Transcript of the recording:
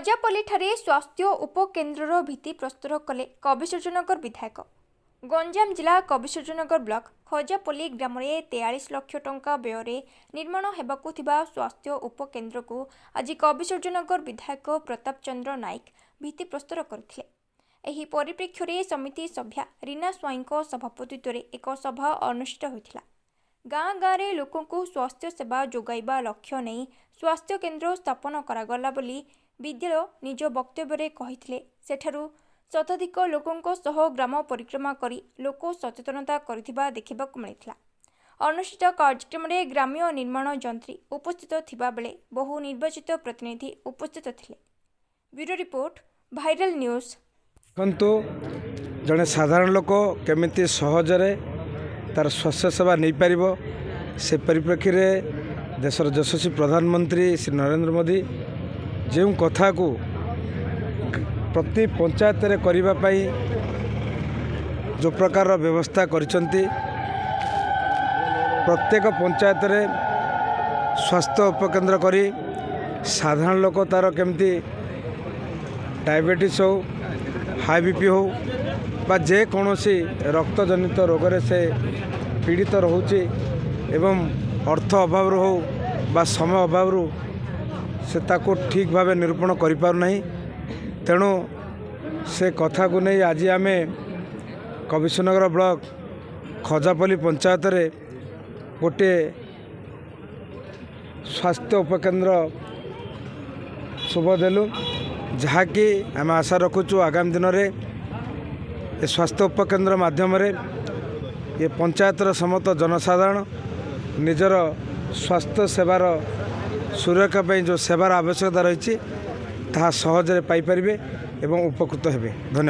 ଖଜାପଲ୍ଲୀଠାରେ ସ୍ୱାସ୍ଥ୍ୟ ଉପକେନ୍ଦ୍ରର ଭିତ୍ତି ପ୍ରସ୍ତର କଲେ କବିସୂର୍ଯ୍ୟନଗର ବିଧାୟକ। ଗଞ୍ଜାମ ଜିଲ୍ଲା କବିସୂର୍ଯ୍ୟନଗର ବ୍ଲକ ଖଜାପଲ୍ଲୀ ଗ୍ରାମରେ 43 ଲକ୍ଷ ଟଙ୍କା ବ୍ୟୟରେ ନିର୍ମାଣ ହେବାକୁ ଥିବା ସ୍ୱାସ୍ଥ୍ୟ ଉପକେନ୍ଦ୍ରକୁ ଆଜି କବିସୂର୍ଯ୍ୟନଗର ବିଧାୟକ ପ୍ରତାପ ଚନ୍ଦ୍ର ନାୟକ ଭିତ୍ତି ପ୍ରସ୍ତର କରିଥିଲେ। ଏହି ପରିପ୍ରେକ୍ଷୀରେ ସମିତି ସଭ୍ୟା ରୀନା ସ୍ୱାଇଁଙ୍କ ସଭାପତିତ୍ୱରେ ଏକ ସଭା ଅନୁଷ୍ଠିତ ହୋଇଥିଲା। ଗାଁ ଗାଁରେ ଲୋକଙ୍କୁ ସ୍ୱାସ୍ଥ୍ୟ ସେବା ଯୋଗାଇବା ଲକ୍ଷ୍ୟ ନେଇ ସ୍ୱାସ୍ଥ୍ୟ କେନ୍ଦ୍ର ସ୍ଥାପନ କରାଗଲା ବୋଲି ବିଦ୍ୟାଳୟ ନିଜ ବକ୍ତବ୍ୟରେ କହିଥିଲେ। ସେଠାରୁ ଶତାଧିକ ଲୋକଙ୍କ ସହ ଗ୍ରାମ ପରିକ୍ରମା କରି ଲୋକ ସଚେତନତା କରିଥିବା ଦେଖିବାକୁ ମିଳିଥିଲା। ଅନୁଷ୍ଠିତ କାର୍ଯ୍ୟକ୍ରମରେ ଗ୍ରାମ୍ୟ ନିର୍ମାଣ ଯନ୍ତ୍ରୀ ଉପସ୍ଥିତ ଥିବା ବେଳେ ବହୁ ନିର୍ବାଚିତ ପ୍ରତିନିଧି ଉପସ୍ଥିତ ଥିଲେ। Bureau report, viral news. ଦେଖନ୍ତୁ, ଜଣେ ସାଧାରଣ ଲୋକ କେମିତି ସହଜରେ ତାର ସ୍ୱାସ୍ଥ୍ୟ ସେବା ନେଇପାରିବ, ସେ ପରିପ୍ରେକ୍ଷୀରେ ଦେଶର ଯଶସ୍ୱୀ ପ୍ରଧାନମନ୍ତ୍ରୀ ଶ୍ରୀ ନରେନ୍ଦ୍ର ମୋଦି ଯେଉଁ କଥାକୁ ପ୍ରତି ପଞ୍ଚାୟତରେ କରିବା ପାଇଁ ଯେଉଁ ପ୍ରକାରର ବ୍ୟବସ୍ଥା କରିଛନ୍ତି, ପ୍ରତ୍ୟେକ ପଞ୍ଚାୟତରେ ସ୍ୱାସ୍ଥ୍ୟ ଉପକେନ୍ଦ୍ର କରି ସାଧାରଣ ଲୋକ ତାର କେମିତି ଡାଇବେଟିସ୍ ହେଉ, ହାଇ ବିପି ହେଉ ବା ଯେକୌଣସି ରକ୍ତଜନିତ ରୋଗରେ ସେ ପୀଡ଼ିତ ରହୁଛି ଏବଂ ଅର୍ଥ ଅଭାବରୁ ହେଉ ବା ସମୟ ଅଭାବରୁ ସେ ତାକୁ ଠିକ୍ ଭାବେ ନିରୂପଣ କରିପାରୁନାହିଁ। ତେଣୁ ସେ କଥାକୁ ନେଇ ଆଜି ଆମେ କବିସୂର୍ଯ୍ୟନଗର ବ୍ଲକ ଖଜାପଲ୍ଲୀ ପଞ୍ଚାୟତରେ ଗୋଟିଏ ସ୍ୱାସ୍ଥ୍ୟ ଉପକେନ୍ଦ୍ର ଶୁଭ ଦେଲୁ, ଯାହାକି ଆମେ ଆଶା ରଖୁଛୁ ଆଗାମୀ ଦିନରେ ଏ ସ୍ୱାସ୍ଥ୍ୟ ଉପକେନ୍ଦ୍ର ମାଧ୍ୟମରେ ଏ ପଞ୍ଚାୟତର ସମସ୍ତ ଜନସାଧାରଣ ନିଜର ସ୍ୱାସ୍ଥ୍ୟ ସେବାର ସୁରକ୍ଷା ପାଇଁ ଯେଉଁ ସେବାର ଆବଶ୍ୟକତା ରହିଛି ତାହା ସହଜରେ ପାଇପାରିବେ ଏବଂ ଉପକୃତ ହେବେ। ଧନ୍ୟବାଦ।